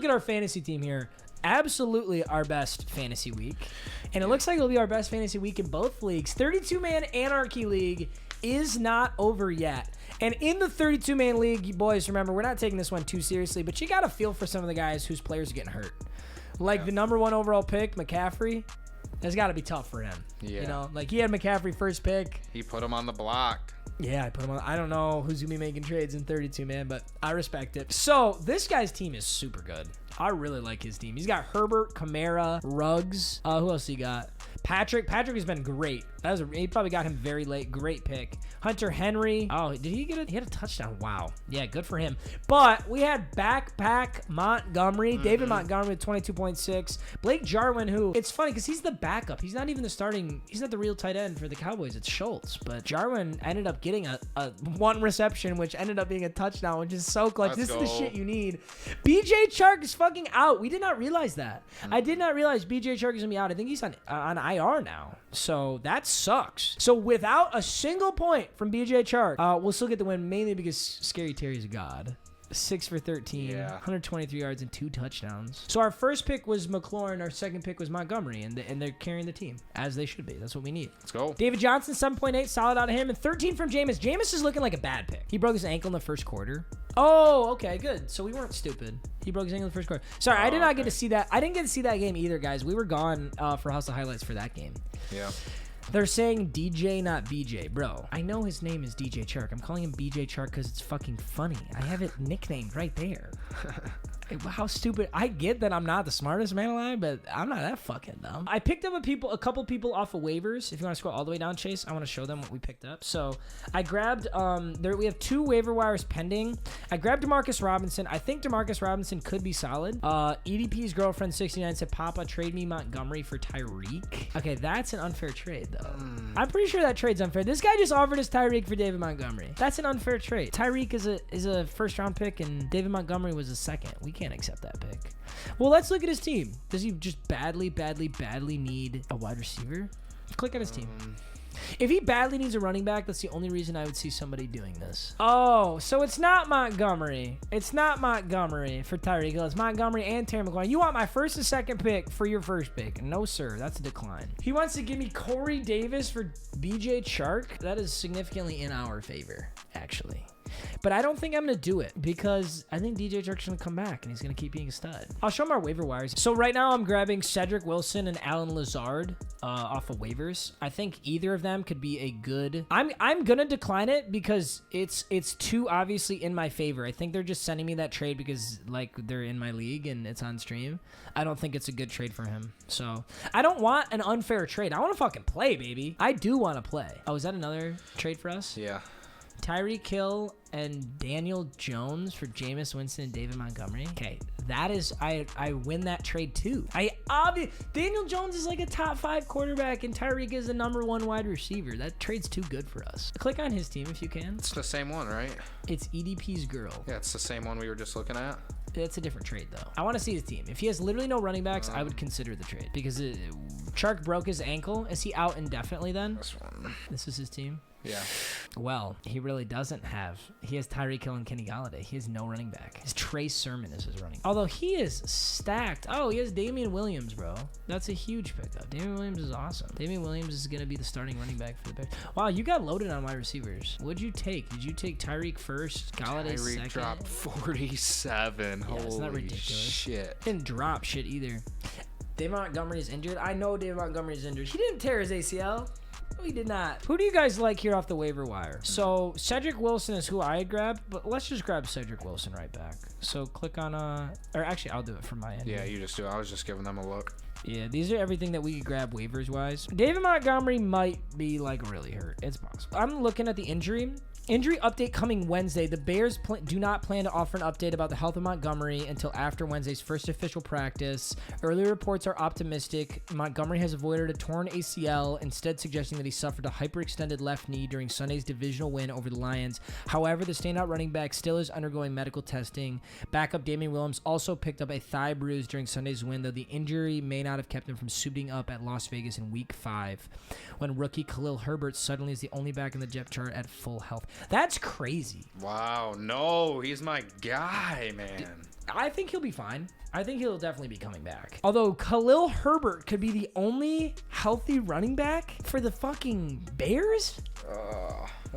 look at our fantasy team here. Absolutely our best fantasy week. And it looks like it'll be our best fantasy week in both leagues. 32-man Anarchy League is not over yet. And in the 32-man league, you boys, remember, we're not taking this one too seriously, but you got to feel for some of the guys whose players are getting hurt. Like the number 1 overall pick, McCaffrey. That's got to be tough for him. Yeah. You know, like he had McCaffrey first pick. He put him on the block. Yeah, I put him on. I don't know who's going to be making trades in 32, man, but I respect it. So this guy's team is super good. I really like his team. He's got Herbert, Kamara, Ruggs. Who else he got? Patrick. Patrick has been great. He probably got him very late. Great pick. Hunter Henry. Oh, did he get it? He had a touchdown. Wow. Yeah, good for him. But we had Backpack Montgomery. David Montgomery with 22.6. Blake Jarwin, who, it's funny because he's the backup. He's not even the starting. He's not the real tight end for the Cowboys. It's Schultz. But Jarwin ended up getting a one reception, which ended up being a touchdown, which is so clutch. This is the shit you need. BJ Chark is fucking out. We did not realize that. I did not realize BJ Chark is going to be out. I think he's on IR now. So that sucks. So without a single point from BJ Chark, we'll still get the win, mainly because Scary Terry's a god. 6 for 13, 123 yards and 2 touchdowns. So our first pick was McLaurin. Our second pick was Montgomery, and they're carrying the team, as they should be. That's what we need. Let's go. David Johnson, 7.8, solid out of him, and 13 from Jameis. Jameis is looking like a bad pick. He broke his ankle in the first quarter. Oh, okay, good. So we weren't stupid. He broke his ankle in the first quarter. Sorry, I did not get to see that. I didn't get to see that game either, guys. We were gone for House of Highlights for that game. Yeah. They're saying DJ, not BJ. Bro, I know his name is DJ Chark. I'm calling him BJ Chark because it's fucking funny. I have it nicknamed right there. How stupid. I get that I'm not the smartest man alive, but I'm not that fucking dumb. I picked up a couple people off of waivers. If you want to scroll all the way down, Chase, I want to show them what we picked up. So I grabbed, we have 2 waiver wires pending. I grabbed Demarcus Robinson. I think Demarcus Robinson could be solid. EDP's girlfriend 69 said, Papa, trade me Montgomery for Tyreek. Okay, that's an unfair trade, though. I'm pretty sure that trade's unfair. This guy just offered us Tyreek for David Montgomery. That's an unfair trade. Tyreek is a first round pick, and David Montgomery was a second. We can't accept that pick. Well, let's look at his team. Does he just badly need a wide receiver? Click on his team. If he badly needs a running back, that's the only reason I would see somebody doing this. Oh, so it's not Montgomery. It's not Montgomery for Tyreek Hill. It's Montgomery and Terry McLaurin. You want my first and second pick for your first pick? No, sir. That's a decline. He wants to give me Corey Davis for BJ Chark. That is significantly in our favor, actually. But I don't think I'm going to do it because I think DJ Chark's going to come back and he's going to keep being a stud. I'll show him our waiver wires. So right now I'm grabbing Cedric Wilson and Alan Lazard off of waivers. I think either of them could be a good... I'm going to decline it because it's too obviously in my favor. I think they're just sending me that trade because like they're in my league and it's on stream. I don't think it's a good trade for him. So I don't want an unfair trade. I want to fucking play, baby. I do want to play. Oh, is that another trade for us? Yeah. Tyreek Hill and Daniel Jones for Jameis Winston and David Montgomery. Okay, that is I win that trade too. Daniel Jones is like a top 5 quarterback and Tyreek is the number 1 wide receiver. That trade's too good for us. Click on his team if you can. It's the same one, right? It's EDP's girl. Yeah, it's the same one we were just looking at. It's a different trade though. I want to see his team. If he has literally no running backs, I would consider the trade because Chark broke his ankle. Is he out indefinitely then? This one. This is his team. Yeah. Well, he really doesn't have. He has Tyreek Hill and Kenny Galladay. He has no running back. His Trey Sermon is his running back. Although he is stacked. Oh, he has Damian Williams, bro. That's a huge pickup. Damian Williams is awesome. Damian Williams is going to be the starting running back for the Bears. Wow, you got loaded on wide receivers. What'd you take? Did you take Tyreek first? Galladay second? Tyreek dropped 47. Yeah, Holy it's not ridiculous. shit. Didn't drop shit either. David Montgomery's injured. I know David Montgomery's injured. He didn't tear his ACL. No, he did not. Who do you guys like here off the waiver wire? So Cedric Wilson is who I had grabbed, but let's just grab Cedric Wilson right back. So click on or actually I'll do it from my end. Yeah, you just do it. I was just giving them a look. Yeah, these are everything that we could grab waivers wise. David Montgomery might be like really hurt. It's possible. I'm looking at the injury. Injury update coming Wednesday. The Bears do not plan to offer an update about the health of Montgomery until after Wednesday's first official practice. Early reports are optimistic. Montgomery has avoided a torn ACL, instead suggesting that he suffered a hyperextended left knee during Sunday's divisional win over the Lions. However, the standout running back still is undergoing medical testing. Backup Damian Williams also picked up a thigh bruise during Sunday's win, though the injury may not have kept him from suiting up at Las Vegas in Week 5, when rookie Khalil Herbert suddenly is the only back in the depth chart at full health. That's crazy. Wow, no, he's my guy, man. I think he'll be fine. I think he'll definitely be coming back. Although Khalil Herbert could be the only healthy running back for the fucking Bears?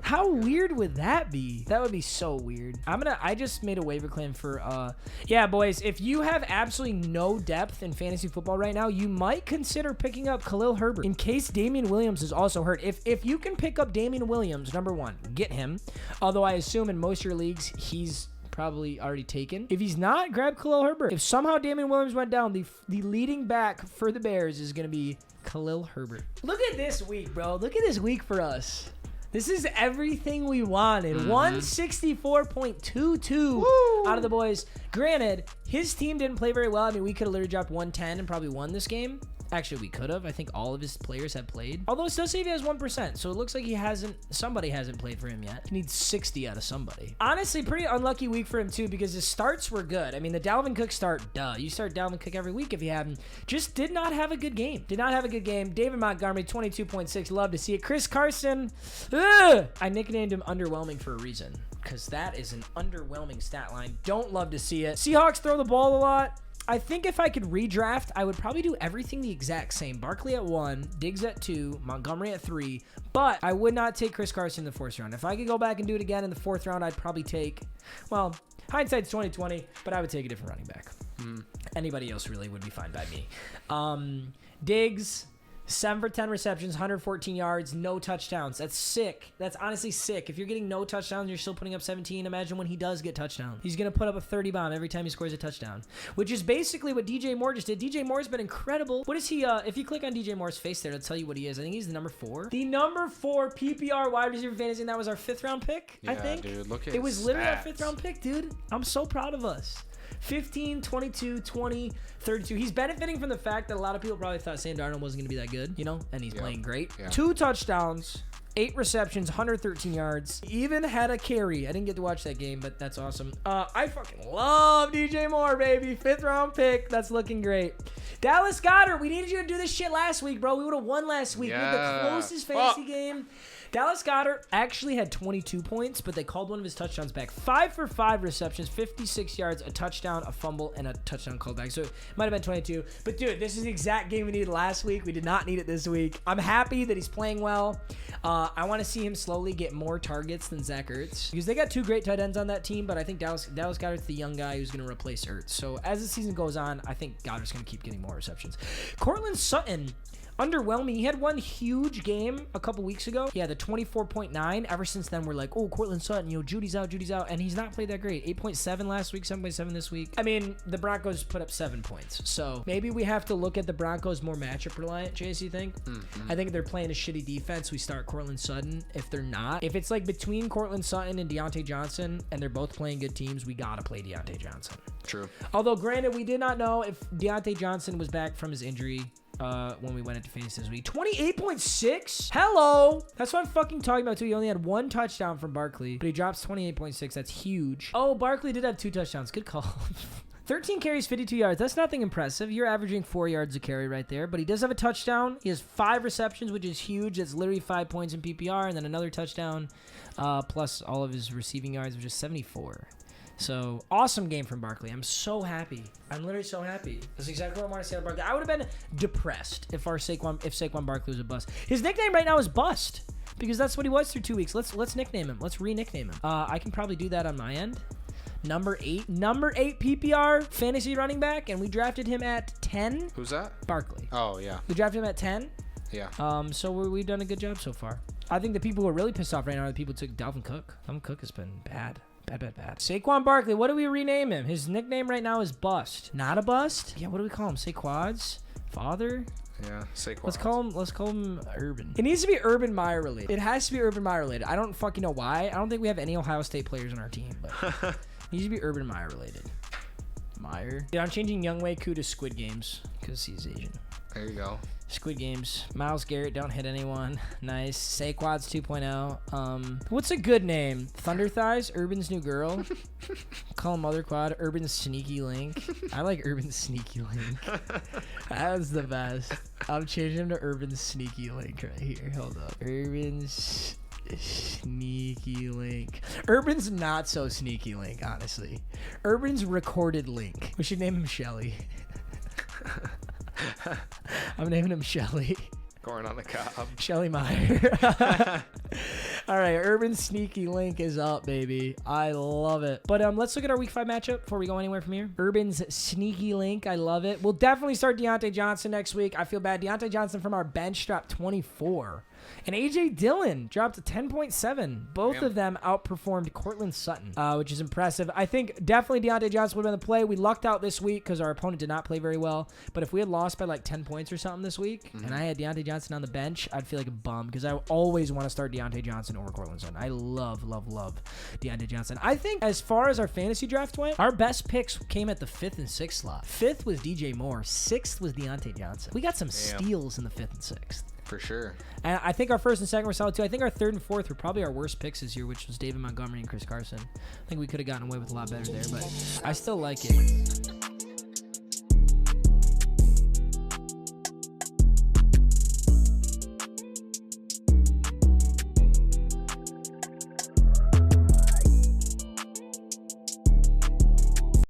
How weird would that be? That would be so weird. I just made a waiver claim for, yeah, boys, if you have absolutely no depth in fantasy football right now, you might consider picking up Khalil Herbert in case Damian Williams is also hurt. If you can pick up Damian Williams, number one, get him. Although I assume in most of your leagues, he's probably already taken. If he's not, grab Khalil Herbert. If somehow Damian Williams went down, the leading back for the Bears is going to be Khalil Herbert. Look at this week, bro. Look at this week for us. This is everything we wanted. 164.22 out of the boys. Granted, his team didn't play very well. I mean, we could have literally dropped 110 and probably won this game. Actually, we could have. I think all of his players have played. Although it still says he has 1%. So it looks like somebody hasn't played for him yet. He needs 60 out of somebody. Honestly, pretty unlucky week for him too because his starts were good. I mean, the Dalvin Cook start, duh. You start Dalvin Cook every week if you have him. Just did not have a good game. David Montgomery, 22.6. Love to see it. Chris Carson, ugh! I nicknamed him underwhelming for a reason because that is an underwhelming stat line. Don't love to see it. Seahawks throw the ball a lot. I think if I could redraft, I would probably do everything the exact same. Barkley at 1, Diggs at 2, Montgomery at 3, but I would not take Chris Carson in the 4th round. If I could go back and do it again in the 4th round, I'd probably take, well, hindsight's 20/20, but I would take a different running back. Anybody else really would be fine by me. Diggs, 7 for 10 receptions, 114 yards, no touchdowns. That's sick. That's honestly sick. If you're getting no touchdowns, you're still putting up 17. Imagine when he does get touchdown. He's going to put up a 30 bomb every time he scores a touchdown, which is basically what DJ Moore just did. DJ Moore's been incredible. What is he? If you click on DJ Moore's face there, it'll tell you what he is. I think he's the number 4. The number 4 PPR wide receiver fantasy, and that was our 5th round pick, I think. Dude, look at it was literally our 5th round pick, dude. I'm so proud of us. 15, 22, 20, 32. He's benefiting from the fact that a lot of people probably thought Sam Darnold wasn't going to be that good, you know, and he's playing great. Yeah. 2 touchdowns, 8 receptions, 113 yards. Even had a carry. I didn't get to watch that game, but that's awesome. I fucking love DJ Moore, baby. 5th round pick. That's looking great. Dallas Goedert, we needed you to do this shit last week, bro. We would have won last week. We had the closest fantasy game. Dallas Goedert actually had 22 points, but they called one of his touchdowns back. 5 for 5 receptions, 56 yards, a touchdown, a fumble, and a touchdown called back. So it might have been 22. But, dude, this is the exact game we needed last week. We did not need it this week. I'm happy that he's playing well. I want to see him slowly get more targets than Zach Ertz because they got 2 great tight ends on that team, but I think Dallas Goedert's the young guy who's going to replace Ertz. So as the season goes on, I think Goedert's going to keep getting more receptions. Cortland Sutton, underwhelming. He had one huge game a couple weeks ago. Yeah, the 24.9. Ever since then, we're like, oh, Cortland Sutton, Judy's out. And he's not played that great. 8.7 last week, 7.7 this week. I mean, the Broncos put up 7 points. So maybe we have to look at the Broncos more matchup reliant, Chase, you think? I think if they're playing a shitty defense, we start Cortland Sutton. If they're not, if it's like between Cortland Sutton and Deontay Johnson, and they're both playing good teams, we got to play Deontay Johnson. True. Although, granted, we did not know if Deontay Johnson was back from his injury when we went into fantasy this week. 28.6? Hello! That's what I'm fucking talking about, too. He only had 1 touchdown from Barkley, but he drops 28.6. That's huge. Oh, Barkley did have 2 touchdowns. Good call. 13 carries, 52 yards. That's nothing impressive. You're averaging 4 yards a carry right there, but he does have a touchdown. He has 5 receptions, which is huge. That's literally 5 points in PPR, and then another touchdown, plus all of his receiving yards, which is 74. So, awesome game from Barkley. I'm so happy. I'm literally so happy. That's exactly what I want to say about Barkley. I would have been depressed if Saquon Barkley was a bust. His nickname right now is Bust because that's what he was through 2 weeks. Let's nickname him. Let's re-nickname him. I can probably do that on my end. Number 8 PPR fantasy running back, and we drafted him at 10. Who's that? Barkley. Oh, yeah. We drafted him at 10. Yeah. So we've done a good job so far. I think the people who are really pissed off right now are the people who took Dalvin Cook. Dalvin Cook has been bad. Bad. Saquon Barkley, what do we rename him? His nickname right now is Bust. Not a bust? Yeah, what do we call him? Saquad's father? Yeah, Saquon. Let's call him Urban. It needs to be Urban Meyer related. It has to be Urban Meyer related. I don't fucking know why. I don't think we have any Ohio State players on our team, but it needs to be Urban Meyer related. Meyer. Yeah, I'm changing Younghoe Koo to Squid Games because he's Asian. There you go. Squid Games. Myles Garrett, don't hit anyone. Nice. Saquad's 2.0. What's a good name? Thunder Thighs? Urban's new girl? Call him Mother Quad. Urban's Sneaky Link. I like Urban's Sneaky Link. That was the best. I'm changing him to Urban's Sneaky Link right here. Hold up. Urban's Sneaky link. Urban's not so sneaky link, honestly. Urban's recorded link. We should name him Shelly. I'm naming him Shelly. Corn on the cob. Shelly Meyer. All right, Urban Sneaky Link is up, baby. I love it. But let's look at our Week 5 matchup before we go anywhere from here. Urban's Sneaky Link, I love it. We'll definitely start Deontay Johnson next week. I feel bad. Deontay Johnson from our bench dropped 24. And A.J. Dillon dropped to 10.7. Both of them outperformed Cortland Sutton, which is impressive. I think definitely Deontay Johnson would have been the play. We lucked out this week because our opponent did not play very well. But if we had lost by like 10 points or something this week, and I had Deontay Johnson on the bench, I'd feel like a bum because I always want to start Deontay Johnson over Cortland Sutton. I love Deontay Johnson. I think as far as our fantasy draft went, our best picks came at the 5th and 6th slot. 5th was DJ Moore. 6th was Deontay Johnson. We got some steals in the 5th and 6th. For sure. And I think our 1st and 2nd were solid too. I think our 3rd and 4th were probably our worst picks this year, which was David Montgomery and Chris Carson. I think we could have gotten away with a lot better there, but I still like it.